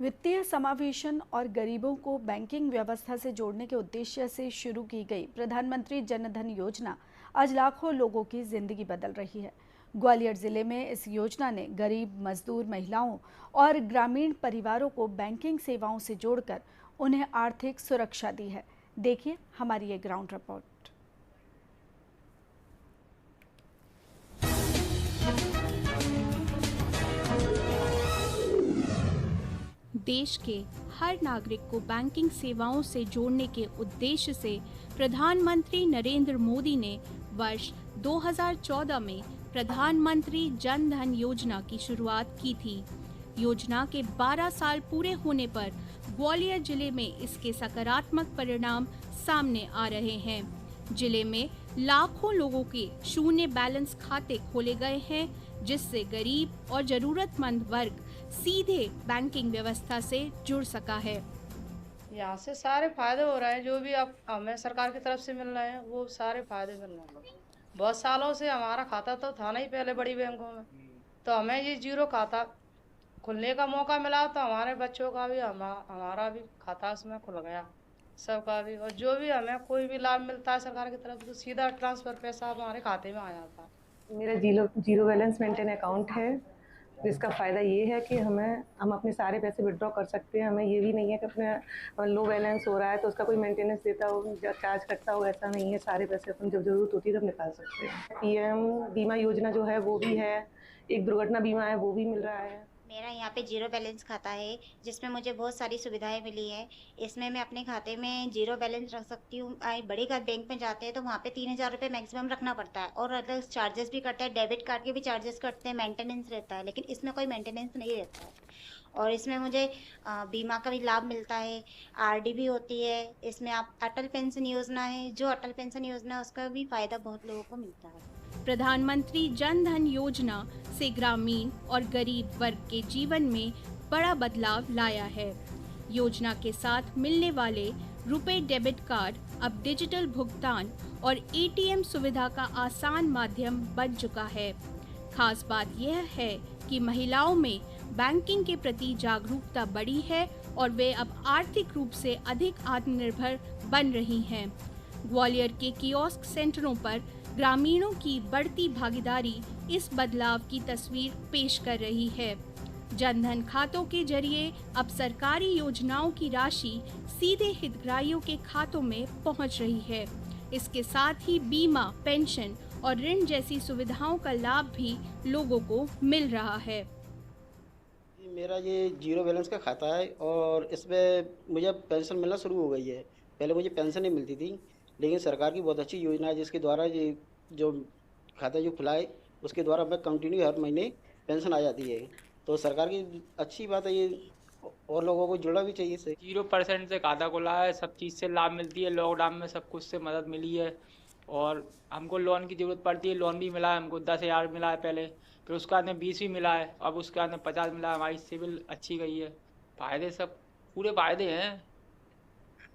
वित्तीय समावेशन और गरीबों को बैंकिंग व्यवस्था से जोड़ने के उद्देश्य से शुरू की गई प्रधानमंत्री जन धन योजना आज लाखों लोगों की जिंदगी बदल रही है। ग्वालियर जिले में इस योजना ने गरीब, मजदूर, महिलाओं और ग्रामीण परिवारों को बैंकिंग सेवाओं से जोड़कर उन्हें आर्थिक सुरक्षा दी है। देखिए हमारी ये ग्राउंड रिपोर्ट। देश के हर नागरिक को बैंकिंग सेवाओं से जोड़ने के उद्देश्य से प्रधानमंत्री नरेंद्र मोदी ने वर्ष 2014 में प्रधानमंत्री जन धन योजना की शुरुआत की थी। योजना के 12 साल पूरे होने पर ग्वालियर जिले में इसके सकारात्मक परिणाम सामने आ रहे हैं। जिले में लाखों लोगों के शून्य बैलेंस खाते खोले गए हैं, जिससे गरीब और जरूरतमंद वर्ग सीधे बैंकिंग व्यवस्था से जुड़ सका है। यहाँ से सारे फायदे हो रहे हैं, जो भी अब हमें सरकार की तरफ से मिल रहे हैं वो सारे फायदे मिल रहे हैं। बहुत सालों से हमारा खाता तो था नहीं पहले बड़ी बैंकों में, तो हमें ये जीरो खाता खुलने का मौका मिला, तो हमारे बच्चों का भी हमारा भी खाता उसमें खुल गया, सबका भी। और जो भी हमें कोई भी लाभ मिलता है सरकार की तरफ से सीधा ट्रांसफर पैसा हमारे खाते में आ जाता है। मेरा जीरो बैलेंस मेंटेन अकाउंट है, जिसका फ़ायदा ये है कि हम अपने सारे पैसे विड्रॉ कर सकते हैं। हमें ये भी नहीं है कि अपने लो बैलेंस हो रहा है तो उसका कोई मेंटेनेंस देता हो या चार्ज करता हो, ऐसा नहीं है। सारे पैसे अपन जब ज़रूरत होती है तब निकाल सकते हैं। पीएम बीमा योजना जो है वो भी है, एक दुर्घटना बीमा है वो भी मिल रहा है। मेरा यहाँ पे जीरो बैलेंस खाता है, जिसमें मुझे बहुत सारी सुविधाएं मिली है। इसमें मैं अपने खाते में जीरो बैलेंस रख सकती हूँ। बड़े बैंक में जाते हैं तो वहाँ पे 3000 रुपये मैक्सिमम रखना पड़ता है, और अलग चार्जेस भी कटता है, डेबिट कार्ड के भी चार्जेस कटते हैं, मेंटेनेंस रहता है। लेकिन इसमें कोई मेंटेनेंस नहीं रहता है। और इसमें मुझे बीमा का भी लाभ मिलता है, आरडी भी होती है। इसमें आप अटल पेंशन योजना है, जो अटल पेंशन योजना है उसका भी फायदा बहुत लोगों को मिलता है। प्रधानमंत्री जन धन योजना से ग्रामीण और गरीब वर्ग के जीवन में बड़ा बदलाव लाया है। योजना के साथ मिलने वाले रुपए डेबिट कार्ड अब डिजिटल भुगतान और एटीएम सुविधा का आसान माध्यम बन चुका है। खास बात यह है कि महिलाओं में बैंकिंग के प्रति जागरूकता बढ़ी है और वे अब आर्थिक रूप से अधिक आत्मनिर्भर बन रही हैं। ग्वालियर के कियोस्क सेंटरों पर ग्रामीणों की बढ़ती भागीदारी इस बदलाव की तस्वीर पेश कर रही है। जनधन खातों के जरिए अब सरकारी योजनाओं की राशि सीधे हितग्राहियों के खातों में पहुंच रही है। इसके साथ ही बीमा, पेंशन और ऋण जैसी सुविधाओं का लाभ भी लोगों को मिल रहा है। मेरा ये जीरो बैलेंस का खाता है और इसमें मुझे पेंशन मिलना शुरू हो गई है। पहले मुझे पेंशन नहीं मिलती थी, लेकिन सरकार की बहुत अच्छी योजना है जिसके द्वारा ये जो खाता जो खुला है उसके द्वारा मैं कंटिन्यू हर महीने पेंशन आ जाती है। तो सरकार की अच्छी बात है ये, और लोगों को जुड़ना भी चाहिए इससे। 0% से खाता खुला है, सब चीज़ से लाभ मिलती है। लॉकडाउन में सब कुछ से मदद मिली है और हमको लोन की ज़रूरत पड़ती है, लोन भी मिला है। हमको 10,000 मिला है पहले, फिर उसके बाद में 20 भी मिला है, अब उसके बाद में 50 मिला है। हमारी सिविल अच्छी गई है। फ़ायदे सब पूरे फ़ायदे हैं।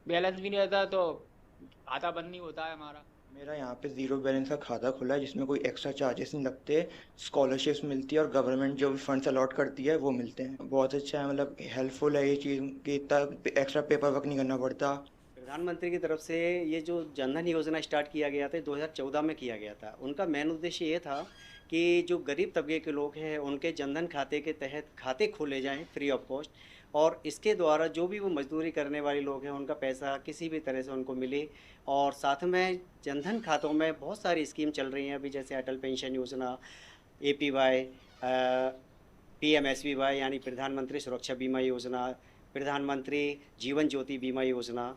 बैलेंस भी नहीं रहता तो खाता बंद नहीं होता है हमारा। मेरा यहाँ पे ज़ीरो बैलेंस का खाता खुला है, जिसमें कोई एक्स्ट्रा चार्जेस नहीं लगते। स्कॉलरशिप्स मिलती है और गवर्नमेंट जो भी फंड्स अलॉट करती है वो मिलते हैं। बहुत अच्छा है, मतलब हेल्पफुल है ये चीज़ कि इतना एक्स्ट्रा पेपर वर्क नहीं करना पड़ता। प्रधानमंत्री की तरफ से ये जो जनधन योजना स्टार्ट किया गया था 2014 में किया गया था। उनका मेन उद्देश्य ये था कि जो गरीब तबके के लोग हैं उनके जनधन खाते के तहत खाते खोले जाएं फ्री ऑफ कॉस्ट, और इसके द्वारा जो भी वो मजदूरी करने वाले लोग हैं उनका पैसा किसी भी तरह से उनको मिले। और साथ में जनधन खातों में बहुत सारी स्कीम चल रही हैं अभी, जैसे अटल पेंशन योजना, APY, PMSBY यानी प्रधानमंत्री सुरक्षा बीमा योजना, प्रधानमंत्री जीवन ज्योति बीमा योजना।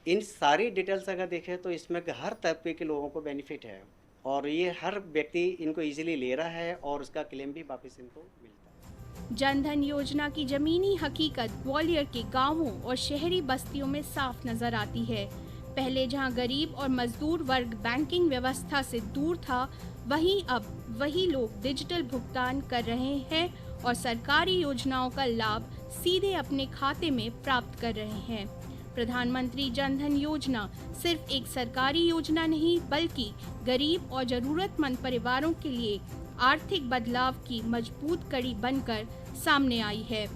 इन सारी डिटेल्स अगर देखें तो इसमें हर तबके के लोगों को बेनिफिट है और ये हर व्यक्ति इनको ईजिली ले रहा है और उसका क्लेम भी वापस इनको मिलता है। जनधन योजना की जमीनी हकीकत ग्वालियर के गांवों और शहरी बस्तियों में साफ नजर आती है। पहले जहां गरीब और मजदूर वर्ग बैंकिंग व्यवस्था से दूर था, वहीं अब वही लोग डिजिटल भुगतान कर रहे हैं और सरकारी योजनाओं का लाभ सीधे अपने खाते में प्राप्त कर रहे हैं। प्रधानमंत्री जन धन योजना सिर्फ एक सरकारी योजना नहीं, बल्कि गरीब और जरूरतमंद परिवारों के लिए आर्थिक बदलाव की मजबूत कड़ी बनकर सामने आई है।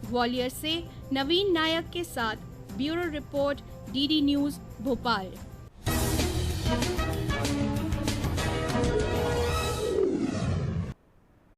ग्वालियर से नवीन नायक के साथ bureau report, DD news Bhopal.